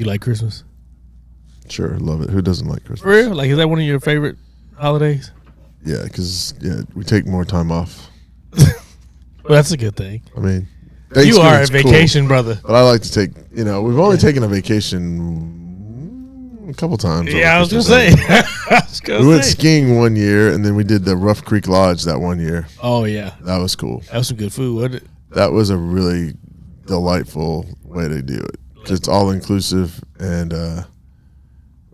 You like Christmas? Sure, love it. Who doesn't like Christmas? For real? Like, is that one of your favorite holidays? Yeah, because we take more time off. Well, that's a good thing. I mean, You are a Thanksgiving's cool, vacation brother. but I like to take. We've only taken a vacation a couple times. Yeah, I was gonna Christmas say. time. We went skiing one year, and then we did the Rough Creek Lodge that one year. Oh yeah, That was cool. that was some good food, wasn't it? That was a really delightful way to do it. It's all inclusive, and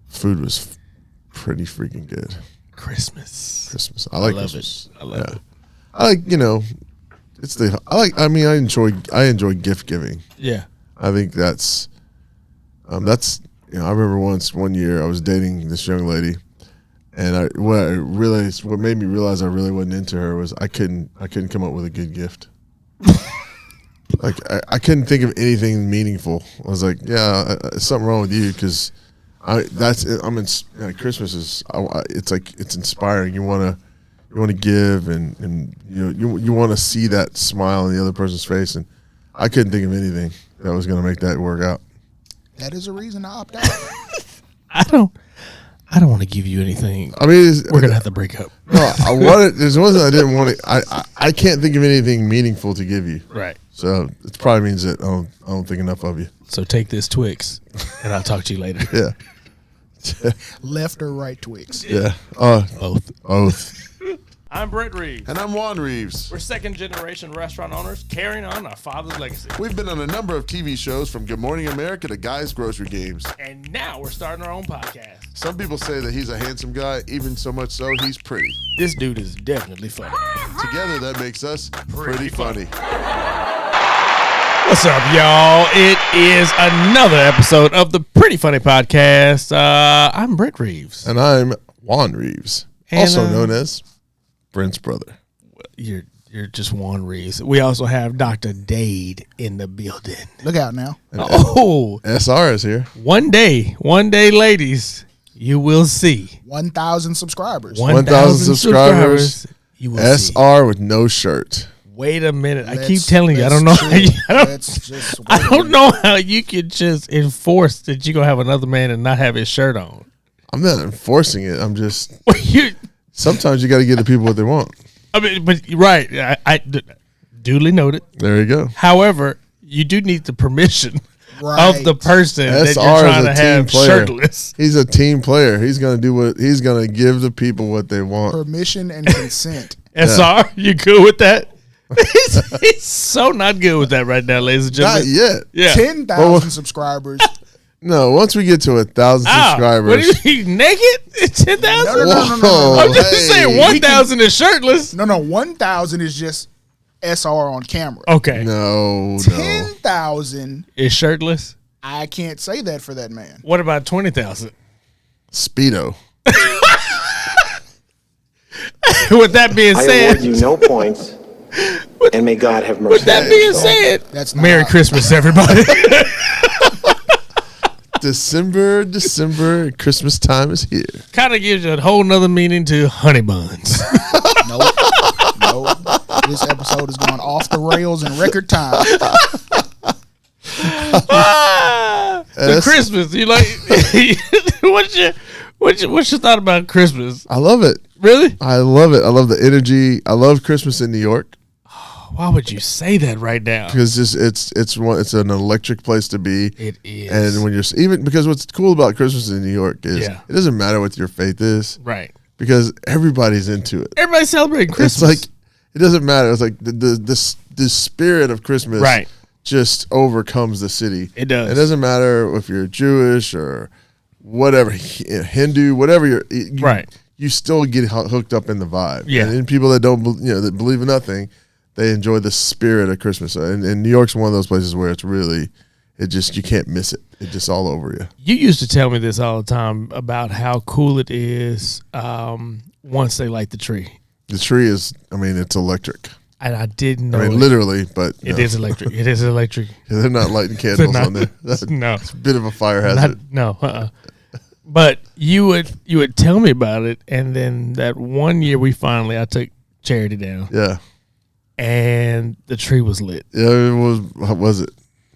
food was pretty freaking good. Christmas. I like love Christmas. it. I love it. I like I enjoy gift giving. Yeah. I think that's I remember one year I was dating this young lady, and what made me realize I really wasn't into her was I couldn't come up with a good gift. Like I couldn't think of anything meaningful. I was like, yeah, something wrong with you, because Christmas is it's inspiring. You want to give, and you want to see that smile on the other person's face, and I couldn't think of anything that was going to make that work out. That is a reason to opt out. I don't want to give you anything. I mean, We're gonna have to break up. No, there's one thing I didn't want to. I can't think of anything meaningful to give you. Right. So it probably means that I don't think enough of you. So take this Twix, and I'll talk to you later. Yeah. Left or right Twix? Yeah. Both. I'm Brett Reeves. And I'm Juan Reeves. We're second-generation restaurant owners carrying on our father's legacy. We've been on a number of TV shows, from Good Morning America to Guys Grocery Games. And now we're starting our own podcast. Some people say that he's a handsome guy, even so much so he's pretty. This dude is definitely funny. Together, that makes us pretty funny. What's up, y'all? It is another episode of the Pretty Funny Podcast. I'm Brett Reeves. And I'm Juan Reeves, And, also known as Brent's brother. You're just Juan Reeves. We also have Dr. Dade in the building. Look out now. Oh, SR is here. one day, ladies, you will see 1,000 subscribers. 1,000 subscribers. You will see. SR with no shirt. Wait a minute. I keep Let's- telling you, I don't know let's how chill. you, Let's just I wait a don't minute. know how you could just enforce that you're going to have another man and not have his shirt on. I'm not enforcing it. I'm just You, sometimes you got to give the people what they want. I mean, but right. I duly noted. There you go. However, you do need the permission Right. of the person that you're SR trying is to a team have player. shirtless. He's a team player. He's gonna he's gonna give the people what they want. Permission and consent. SR, you good with that? he's so not good with that right now, ladies and Not gentlemen. yet. Yeah. 10,000 subscribers. No, once we get to 1,000 Ah, subscribers. what are you naked? 10,000? Whoa, I'm just hey. saying 1,000 is shirtless. No, 1,000 is just SR on camera. Okay. No. 10,000, Is shirtless? I can't say that for that man. What about 20,000? Speedo. With that being I said, award you no points, and may God have mercy. with that being said, That's not Merry how- Christmas, everybody. December, Christmas time is here. Kind of gives you a whole nother meaning to honey buns. Nope. This episode is going off the rails in record time. The Christmas, you like? What's your thought about Christmas? I love it. Really? I love it. I love the energy. I love Christmas in New York Why would you say that right now? because it's an electric place to be. It is. And when because what's cool about Christmas in New York is Yeah. it doesn't matter what your faith is Right. because everybody's into it. Everybody's celebrating Christmas. It's like it doesn't matter. It's like the spirit of Christmas Right. just overcomes the city. It does. It doesn't matter if you're Jewish or whatever, Hindu, whatever you Right. You still get hooked up in the vibe. Yeah. And then people that don't, that believe in nothing, they enjoy the spirit of Christmas. And New York's one of those places where it's really, you can't miss it. It's just all over you. You used to tell me this all the time about how cool it is once they light the tree. The tree is, it's electric. And I didn't know. Literally, but It is electric. It is electric. They're not lighting candles not- on there. That's No. a bit of a fire hazard. But you would tell me about it, and then that one year I took Charity down, Yeah. and the tree was lit. Yeah, it was. What was it?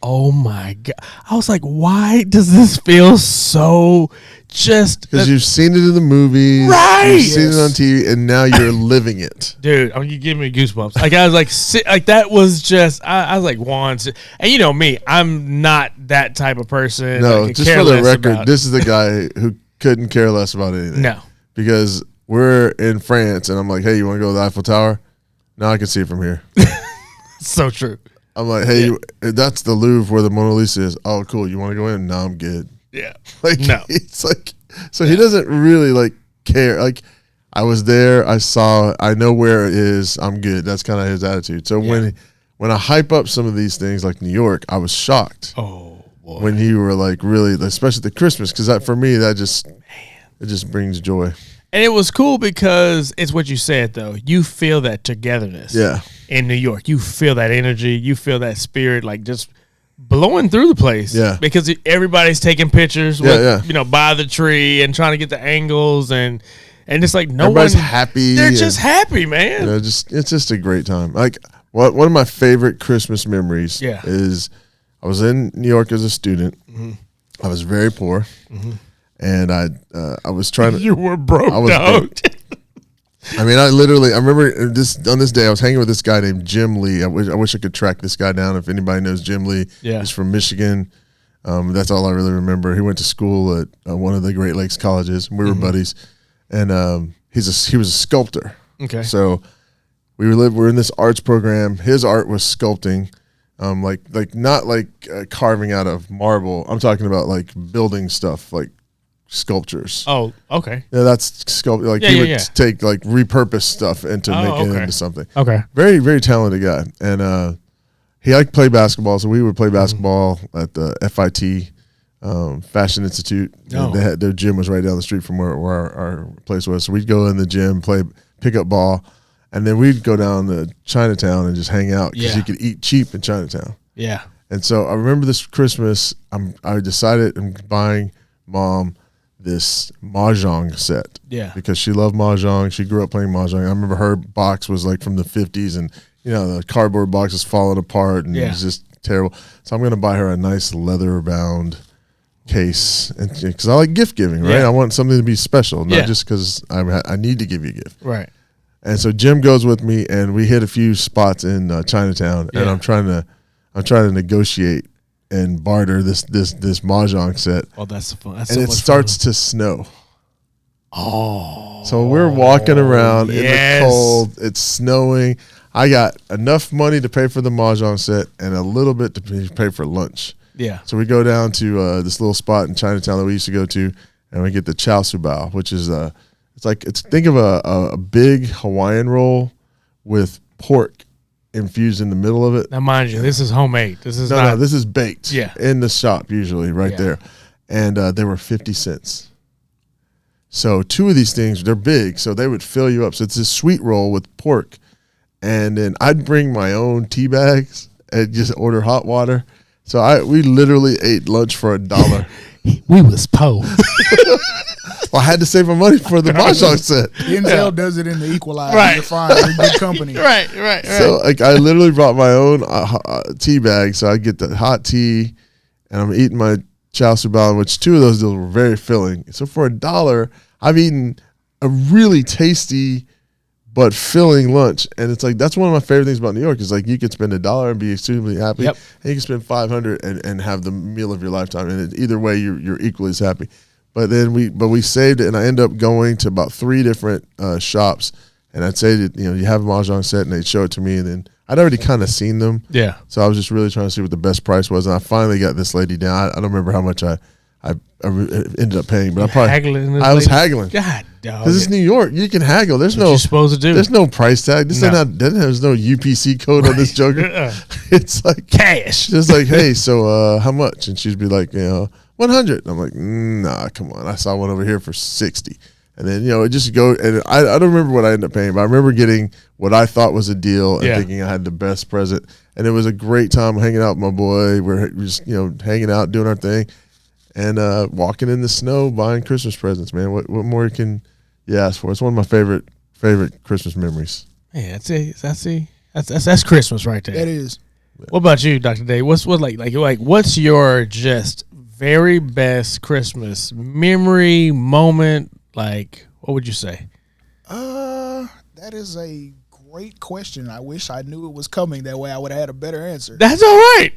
oh my God. I was like, why does this feel so just. Because you've seen it in the movies. Right. You've seen it on TV, and now you're living it. Dude, you give me goosebumps. Like I was like that was just. I was like once, and you know me, I'm not that type of person. No, I just care for the less record, about- this is the guy who couldn't care less about anything. No. Because we're in France, and I'm like, hey, you want to go to the Eiffel Tower? No, I can see it from here. So true. I'm like, hey, that's the Louvre where the Mona Lisa is. Oh, cool. You want to go in? No, I'm good. Yeah. Like, No. it's like, so he doesn't really like care. Like, I was there. I know where it is. I'm good. That's kind of his attitude. So when I hype up some of these things like New York, I was shocked. Oh boy. When you were like really, especially the Christmas, because for me, it just brings joy. And it was cool because it's what you said though. You feel that togetherness. Yeah. In New York, you feel that energy. You feel that spirit, like just blowing through the place. Yeah. Because everybody's taking pictures with, by the tree and trying to get the angles and it's like Everybody's happy. They're just happy, man. It's just a great time. Like one of my favorite Christmas memories is I was in New York as a student. Mm-hmm. I was very poor, and I was trying to. You were broke, I was dog. broke. I mean, I remember on this day I was hanging with this guy named Jim Lee. I wish I could track this guy down. If anybody knows Jim Lee, he's from Michigan. That's all I really remember. He went to school at one of the Great Lakes colleges. We were buddies, and he was a sculptor. Okay, so we're in this arts program. His art was sculpting, like not like carving out of marble. I'm talking about like building stuff, like sculptures. Oh, okay. Yeah, that's sculpt. Like he would take like repurpose stuff and to make it into something. Okay. Very, very talented guy, and he liked to play basketball. So we would play basketball at the FIT Fashion Institute. Oh. Their gym was right down the street from where our place was. So we'd go in the gym, pick up ball, and then we'd go down to Chinatown and just hang out because you could eat cheap in Chinatown. Yeah. And so I remember this Christmas, I decided I'm buying Mom this Mahjong set. Yeah. Because she loved Mahjong. She grew up playing Mahjong. I remember her box was like from the 50s, and the cardboard box was falling apart, and it was just terrible. So I'm going to buy her a nice leather-bound case, and because I like gift giving, right? I want something to be special, not just because I need to give you a gift. Right. And so Jim goes with me, and we hit a few spots in Chinatown, and I'm trying to negotiate and barter this Mahjong set. Oh, that's fun. That's and so it much starts fun. to snow. Oh. So we're walking around in the cold. It's snowing. I got enough money to pay for the Mahjong set and a little bit to pay for lunch. Yeah. So we go down to this little spot in Chinatown that we used to go to, and we get the chow su bao, which is think of a big Hawaiian roll with pork infused in the middle of it. Now, mind you, this is homemade. This is no, this is baked. Yeah. In the shop usually, right there, and they were 50 cents. So two of these things, they're big, so they would fill you up. So it's a sweet roll with pork, and then I'd bring my own tea bags and just order hot water. So we literally ate lunch for $1. We was poor. Well, I had to save my money for the Mahjong set. Denzel does it in The Equalizer. Right. You're fine. You're in good company. Right. So I literally brought my own tea bag, so I get the hot tea, and I'm eating my chow su bao, which two of those deals were very filling. So for $1, I've eaten a really tasty but filling lunch, and it's like that's one of my favorite things about New York is like you could spend $1 and be extremely happy, and you can spend $500 and have the meal of your lifetime, and either way you're equally as happy. But then we saved it, and I end up going to about 3 different shops, and I'd say that you have a Mahjong set, and they'd show it to me, and then I'd already kind of seen them, so I was just really trying to see what the best price was, and I finally got this lady down. I don't remember how much I ended up paying, but I was haggling. God, dog. Because it's New York, you can haggle. There's what no you're supposed to do. There's no price tag. There's no UPC code on this joker. It's like cash. Just like, hey, so how much? And she'd be like, 100. I'm like, nah, come on. I saw one over here for 60. And then it just go. And I don't remember what I ended up paying, but I remember getting what I thought was a deal and thinking I had the best present. And it was a great time hanging out with my boy. We're just hanging out, doing our thing. And walking in the snow, buying Christmas presents, man. What more can you ask for? It's one of my favorite Christmas memories. Man, that's Christmas right there. That is. What about you, Dr. Dave? What's what's your just very best Christmas memory moment? Like, what would you say? That is a great question. I wish I knew it was coming. That way I would have had a better answer. That's all right.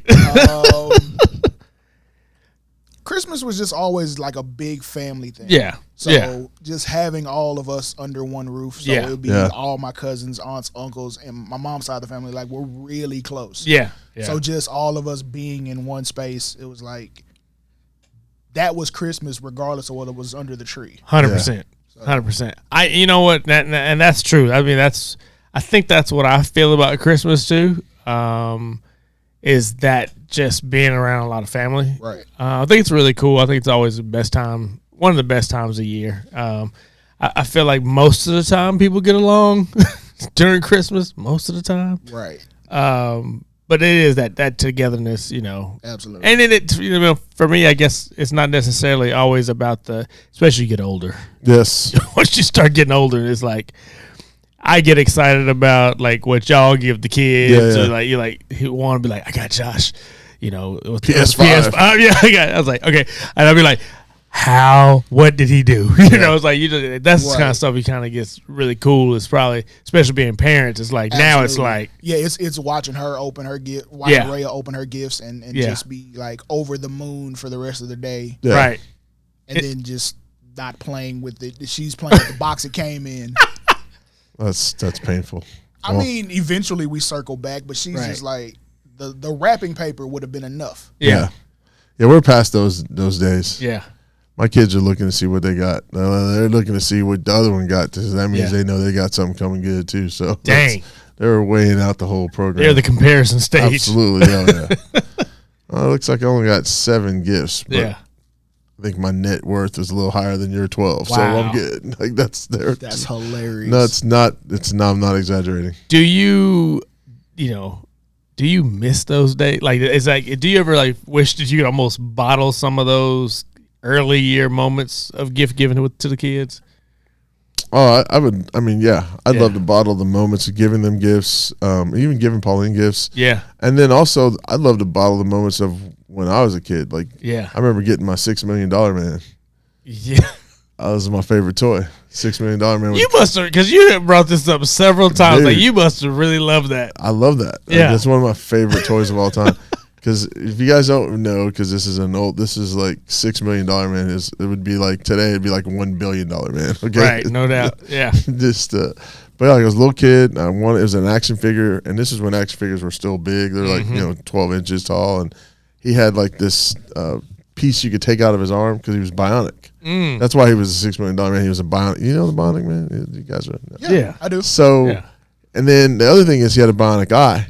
Christmas was just always like a big family thing. Yeah. So just having all of us under one roof. So it would be all my cousins, aunts, uncles, and my mom's side of the family. Like, we're really close. Yeah. So just all of us being in one space, it was like, that was Christmas regardless of what was under the tree. 100%. 100%. You know what? And that's true. I mean, I think that's what I feel about Christmas too. Is that just being around a lot of family. Right. I think it's really cool. I think it's always the best time, one of the best times of year. I feel like most of the time people get along during Christmas, most of the time. Right. But it is that togetherness, you know. Absolutely. And then for me, I guess it's not necessarily always about especially you get older. Yes. Once you start getting older, it's like, I get excited about like what y'all give the kids, or like you want to be like, I got Josh, you know, PS5. I was like, okay, and I'll be like, what did he do? You know, it's like that's the kind of stuff you kind of gets really cool. It's probably, especially being parents, it's like now it's like it's watching her open her gift, watching Rhea open her gifts, and just be like over the moon for the rest of the day, right? And then just not playing with it. She's playing with the box it came in. That's painful. I mean, eventually we circle back, but she's just like, the wrapping paper would have been enough. Yeah, we're past those days. Yeah. My kids are looking to see what they got. They're looking to see what the other one got, because that means they know they got something coming good too. So dang, they're weighing out the whole program. They're the comparison stage. Absolutely, yeah. It looks like I only got 7 gifts. But I think my net worth is a little higher than your 12, so I'm good. Like that's hilarious. I'm not exaggerating. Do you miss those days? Like, it's like, do you ever like wish that you could almost bottle some of those early year moments of gift giving to the kids? Oh, I would. I mean, I'd love to bottle the moments of giving them gifts, even giving Pauline gifts. Yeah, and then also I'd love to bottle the moments of when I was a kid. Like, I remember getting my $6 million man. Yeah, that was my favorite toy. $6 million man. You must have, because you have brought this up several times. Dude, like, you must have really loved that. I love that. Yeah, that's one of my favorite toys of all time. Because if you guys don't know, because this is like $6 million man. It would be like today. It'd be like $1 billion man. Okay, right? No doubt. Yeah. But like I was a little kid. It was an action figure, and this is when action figures were still big. They're like 12 inches tall, and he had like this piece you could take out of his arm because he was bionic. That's why he was a $6 million man. He was a bionic. You know the bionic man? You guys are. Yeah, I do. So, and then the other thing is he had a bionic eye.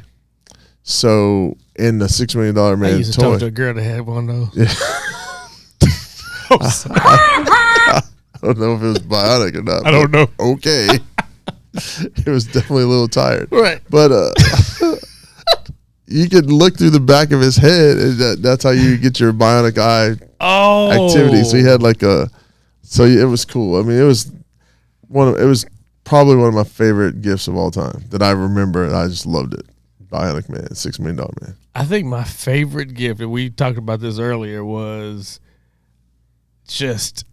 So in the $6 million man I used to toy, talk to a girl that had one of those. Yeah. I don't know if it was bionic or not. I don't know. Okay. It was definitely a little tired. Right. But you could look through the back of his head, and that's how you get your bionic eye activity. So he had it was cool. I mean, it was probably one of my favorite gifts of all time that I remember, and I just loved it. Bionic Man, $6 million man. I think my favorite gift, and we talked about this earlier, was just,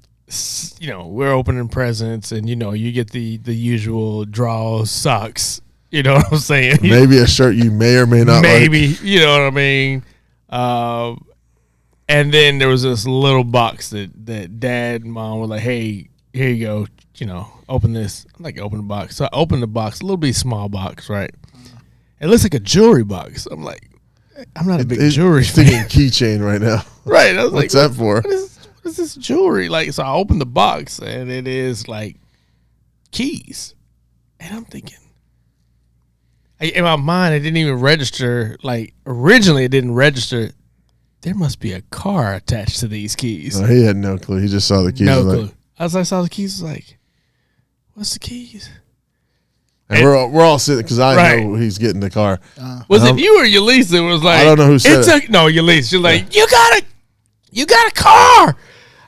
we're opening presents, and you get the usual draw socks. You know what I'm saying? Maybe a shirt you may or may not maybe, like. You know what I mean? And then there was this little box that Dad and Mom were like, hey, here you go, open this. I'm like, open the box. So I opened the box, a little bit small box, right? It looks like a jewelry box. I'm like, I'm not a big jewelry fan. Thinking keychain right now. Right. I was What's like, that for? What is this jewelry? Like, so I opened the box, and it is like keys. And I'm thinking, in my mind, it didn't even register. Like, originally it didn't register. There must be a car attached to these keys. No, he had no clue. He just saw the keys. No clue. As I saw the keys, I was like, what's the keys? And we're all sitting, because I know he's getting the car. Was it you or Yulisa? It was like, I don't know who said it. No, Yulisa. She's like, you got a car.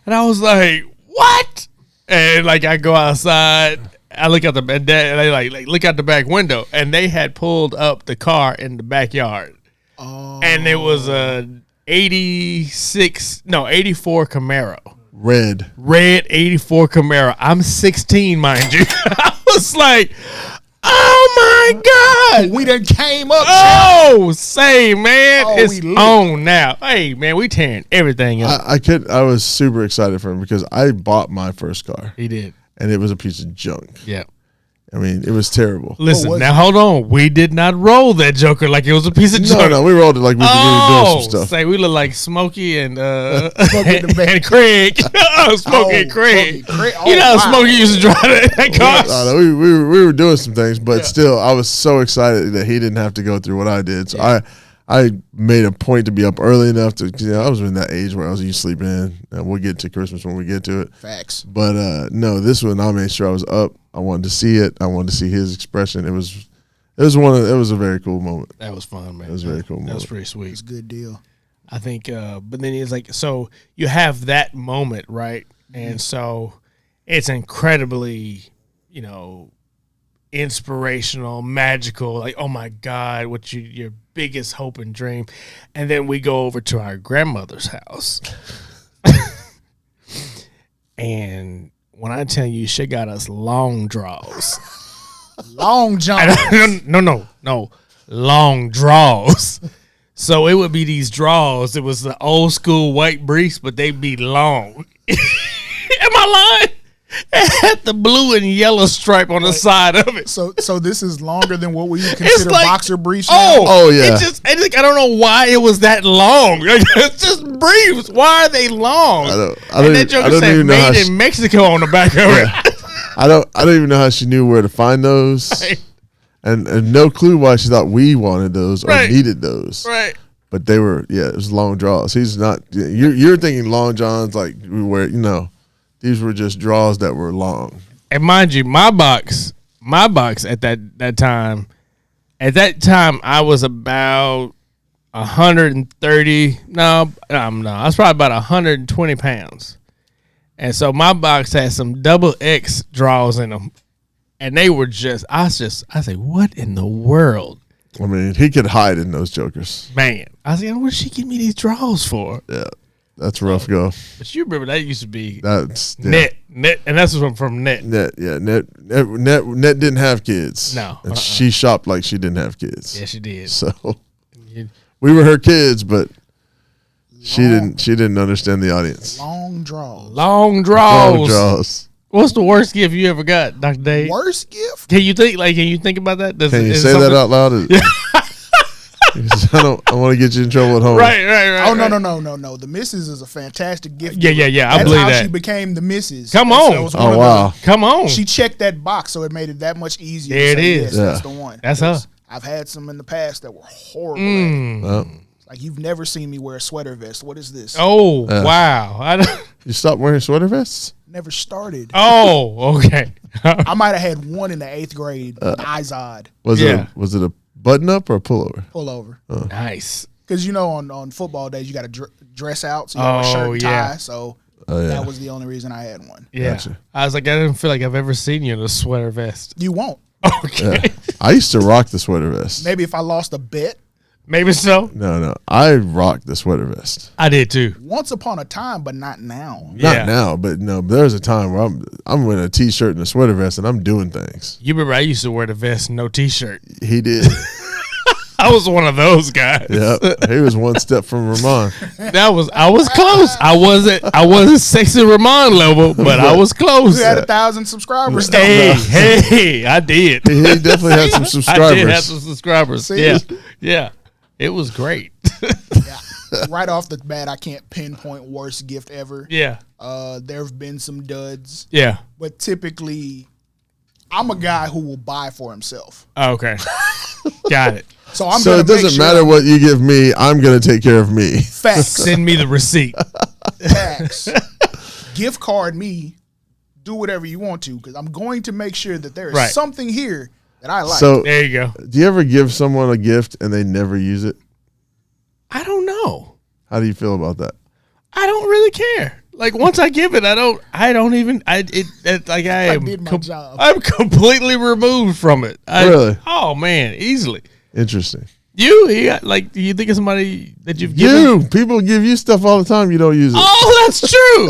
And I was like, what? And like, I go outside, I look out the bed, and they like look out the back window, and they had pulled up the car in the backyard. and it was a 84 Camaro. Red 84 Camaro. I'm 16, mind you. I was like, oh my God. We done came up. Oh, say, man, Oh, it's we lit. on now. Hey, man, we tearing everything up. I was super excited for him because I bought my first car He did. and it was a piece of junk. Yeah. I mean, it was terrible. Listen, was now it? hold on. We did not roll that Joker like it was a piece of No, junk. no, we rolled it like we were doing some Oh, stuff. say we look like Smokey and Smokey in the back. and Craig. Smokey and Craig. Smokey, Craig. You know how Oh, wow. Smokey used to drive that car? No, we were doing some things, but still, I was so excited that he didn't have to go through what I did. So I made a point to be up early enough to, I was in that age where I was used to sleeping in. And we'll get to Christmas when we get to it. Facts. But no, this one I made sure I was up. I wanted to see it. I wanted to see his expression. It was a very cool moment. That was fun, man. It was a very cool That was moment. pretty sweet. It's a good deal. I think, but then it's like, so you have that moment, right? And so it's incredibly, inspirational, magical, like, oh my God, what your biggest hope and dream. And then we go over to our grandmother's house. And when I tell you, she got us long draws. Long John. No, long draws. So it would be these draws. It was the old school white briefs, but they'd be long. Am I lying? It had the blue and yellow stripe on the side of it. So this is longer than what we would consider like- boxer briefs. Oh, yeah. I don't know why it was that long. It's just briefs. Why are they long? I don't and that even- joke I don't said even know how made she- in Mexico on the back of it. I don't even know how she knew where to find those, Right. and no clue why she thought we wanted those or Right. needed those. Right. But they were, it was long draws. He's not. You're thinking long johns like we wear. These were just draws that were long. And mind you, my box at that time, I was about 130. No, I was probably about 120 pounds. And so my box had some double X draws in them. And they were I said, what in the world? I mean, he could hide in those jokers. Man, I said, what did she give me these draws for? Yeah, that's rough go. But you remember that used to be That's net, and that's from net. Net didn't have kids. No, and she shopped like she didn't have kids. Yeah, she did. So we were her kids, but she didn't understand the audience. Long draws. Long draws. Long draws. What's the worst gift you ever got, Dr. Dave? Worst gift? Can you think about that? Can you say that out loud? I want to get you in trouble at home. Right. Oh right. no. The missus is a fantastic gift. Yeah. I That's believe how that. she became the missus. Come That's- on. that was one Oh of wow. Come on. She checked that box, so it made it that much easier. There to it say, is. Yes, Yeah. that's the one. That's her. I've had some in the past that were horrible. Well, Like, you've never seen me wear a sweater vest. What is this? Oh, wow. I don't, you stopped wearing sweater vests? Never started. oh, okay. I might have had one in the 8th grade. Izod Was Yeah. it a button up or a pullover? pullover. Nice. Because on football days, you got to dress out, so you got a shirt and yeah. tie. So Oh yeah. that was the only reason I had one. Yeah. Gotcha. I was like, I didn't feel like I've ever seen you in a sweater vest. You won't. Okay. I used to rock the sweater vest. Maybe if I lost a bet. Maybe so. No. I rocked the sweater vest. I did too. Once upon a time, but not now. Yeah. Not now, but no. There's a time where I'm wearing a t-shirt and a sweater vest and I'm doing things. You remember I used to wear the vest, no t-shirt. He did. I was one of those guys. Yep. He was one step from Ramon. I was close. I wasn't sexy Ramon level, but I was close. We had 1,000 subscribers. Hey, I did. He definitely had some I subscribers. did have some subscribers. See? Yeah. It was great. Right off the bat, I can't pinpoint worst gift ever. Yeah. There have been some duds, Yeah. but typically, I'm a guy who will buy for himself. Oh, okay. Got it. So I'm So gonna it doesn't make sure matter what you give me. I'm going to take care of me. facts. Send me the receipt. Facts. Gift card me. Do whatever you want to, because I'm going to make sure that there is Right. something here that I like. So There you go. do you ever give someone a gift and they never use it? I don't know. How do you feel about that? I don't really care. Like once I give it, I am did my job. I'm completely removed from it. Really? Oh man, easily. Interesting. You got, like, do you think of somebody that you've given? You people give you stuff all the time. You don't use it. Oh, that's true.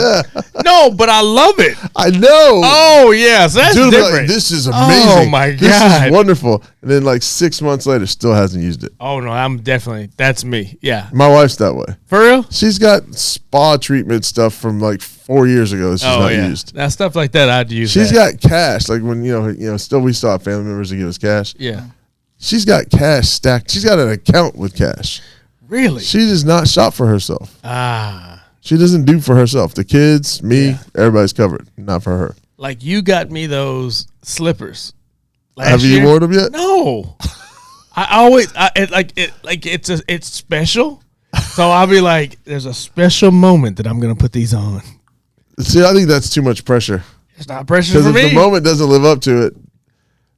No, but I love it. I know. Oh, yeah. So that's Dude, different. like, this is amazing. Oh, my This God. is wonderful. And then like 6 months later, still hasn't used it. Oh, no, that's me. Yeah. My wife's that way. For real? She's got spa treatment stuff from like 4 years ago that she's not used. Now, stuff like that, I'd use. She's got cash. Like when, still we still have family members that give us cash. Yeah. She's got cash stacked. She's got an account with cash. Really? She does not shop for herself. Ah. She doesn't do for herself. The kids, me, everybody's covered. Not for her. Like, you got me those slippers. Have you worn them yet? No. It's special. So I'll be like, there's a special moment that I'm going to put these on. See, I think that's too much pressure. It's not pressure Because for if me. the moment doesn't live up to it,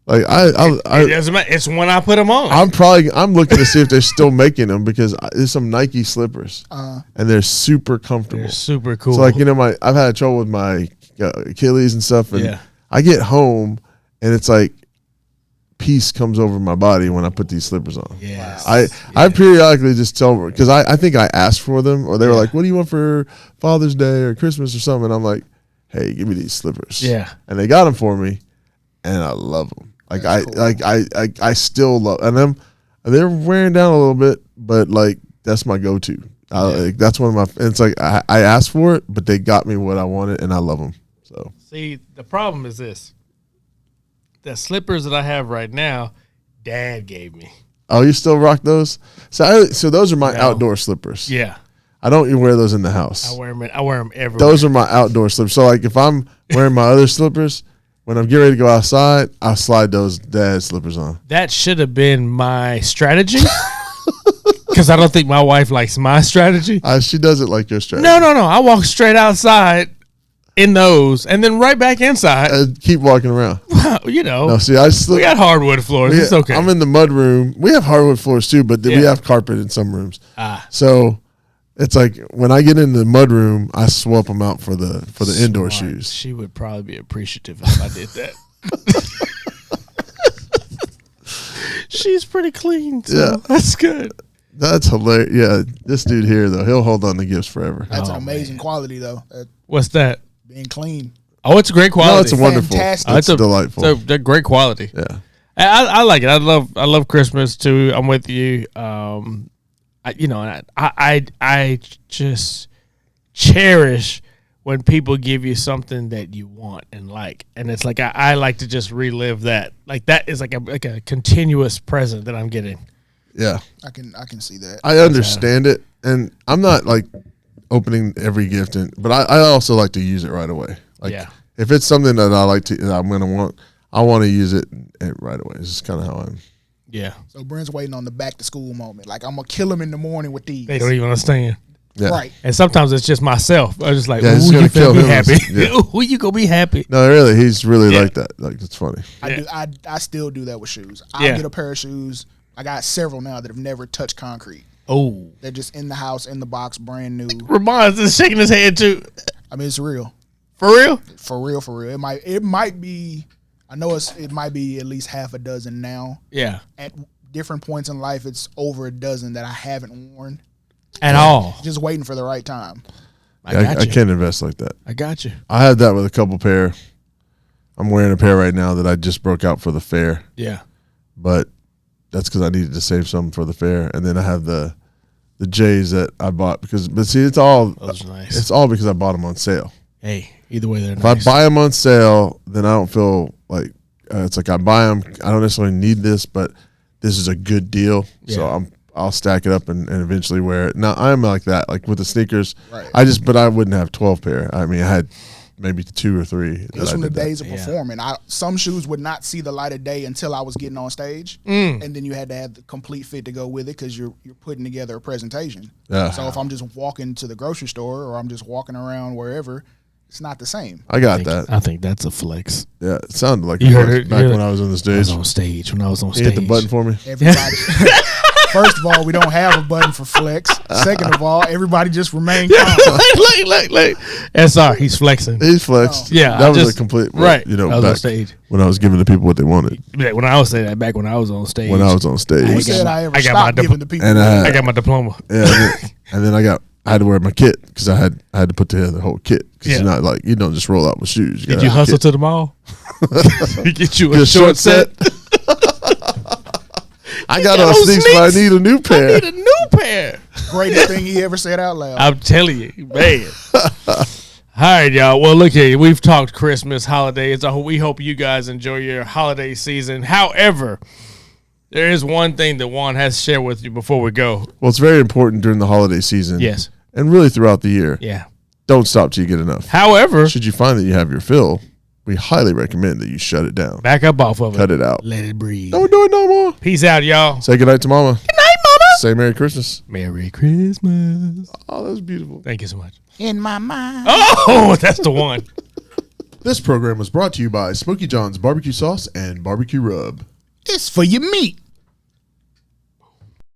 like it doesn't matter. It's when I put them on. I'm looking to see if they're still making them because there's some Nike slippers and they're super comfortable. They're super cool. So like I've had trouble with my Achilles and stuff, and I get home and it's like peace comes over my body when I put these slippers on. Yes. I periodically just tell her because I think I asked for them or they were like, "What do you want for Father's Day or Christmas or something?" And I'm like, "Hey, give me these slippers." Yeah. And they got them for me, and I love them. Like I still love, and they're wearing down a little bit, but like that's my go-to. That's one of my. It's like I asked for it, but they got me what I wanted, and I love them. So see, the problem is this: the slippers that I have right now, Dad gave me. Oh, you still rock those? So those are my outdoor slippers. Yeah, I don't even wear those in the house. I wear them everywhere. Those are my outdoor slippers. So like if I'm wearing my other slippers. When I'm getting ready to go outside, I'll slide those dad slippers on. That should have been my strategy. Because I don't think my wife likes my strategy. She doesn't like your strategy. No. I walk straight outside in those and then right back inside. Keep walking around. No, see, we got hardwood floors. It's okay. I'm in the mud room. We have hardwood floors too, but we have carpet in some rooms. So it's like when I get in the mud room, I swap them out for the indoor shoes. She would probably be appreciative if I did that. She's pretty clean, so that's good. That's hilarious. Yeah, this dude here though, he'll hold on to gifts forever. That's an amazing quality though. What's that? Being clean. Oh, it's a great quality. No, it's wonderful. Fantastic. It's delightful. It's a great quality. Yeah, I like it. I love Christmas too. I'm with you. I just cherish when people give you something that you want and like, and it's like I like to just relive that. Like that is like a continuous present that I'm getting. Yeah, I can see that. I understand it, and I'm not like opening every gift, but I also like to use it right away. Like if it's something that I'm gonna want, I want to use it right away. This is kind of how I'm. Yeah. So Brent's waiting on the back to school moment. Like I'm gonna kill him in the morning with these. They don't even understand. Yeah. Right. And sometimes it's just myself. I'm just like, yeah, ooh, you gonna be happy. Yeah. Ooh, you gonna be happy. No, really, he's really like that. Like it's funny. I still do that with shoes. I'll get a pair of shoes. I got several now that have never touched concrete. Oh. They're just in the house, in the box, brand new. Ramon's is shaking his head too. I mean, it's real. For real? For real. It might be. I know it might be at least half a dozen now. Yeah. At different points in life, it's over a dozen that I haven't worn at all. Just waiting for the right time. I can't invest like that. I got you. I had that with a couple pair. I'm wearing a pair right now that I just broke out for the fair. Yeah. But that's because I needed to save some for the fair, and then I have the J's that I bought but see, it's all those are nice. It's all because I bought them on sale. Hey, either way, they're nice. If I buy them on sale, then I don't feel like it's like I buy them. I don't necessarily need this, but this is a good deal, so I'll stack it up and eventually wear it. Now I'm like that, like with the sneakers. Right. But I wouldn't have 12 pair. I mean, I had maybe 2 or 3. It was from the days of performing. Some shoes would not see the light of day until I was getting on stage, and then you had to have the complete fit to go with it because you're putting together a presentation. Yeah. So if I'm just walking to the grocery store or I'm just walking around wherever, it's not the same. I got that. I think that's a flex. Yeah, it sounded like you heard it back when I was on the stage. When I was on stage. Hit the button for me. Everybody. First of all, we don't have a button for flex. Second of all, everybody just remain calm. Like. SR, he's flexing. He's flexed. Yeah, that was just- a complete right. You know, I was on back stage. when I was giving the people what they wanted. Yeah, when I was saying that back when I was on stage. When I was on stage, Who said I ever I got my stopped giving to people? and I got my diploma. yeah, and then I had to wear my kit because I had to put together the whole kit because Yeah. you're not like you don't just roll out with shoes. Did you hustle to the mall? Get you a Get a short set. I got got on those sneaks, but I sneaks? need a new I pair. need a new pair. Greatest thing he ever said out loud. I'm telling you, man. All right, y'all. Well, look here. We've talked Christmas, holidays. We hope you guys enjoy your holiday season. However, there is one thing that Juan has to share with you before we go. Well, it's very important during the holiday season. Yes. and really throughout the year. Yeah. Don't stop till you get enough. However, Should you find that you have your fill, we highly recommend that you shut it down. back up off of Cut it out. Let it breathe. Don't do it no more. Peace out, y'all. Say goodnight to mama. Good night, Mama. Say Merry Christmas. Merry Christmas. Oh, that was beautiful. Thank you so much. In my mind. Oh, that's the one. This program was brought to you by Smokey John's Barbecue Sauce and Barbecue Rub. It's for your meat.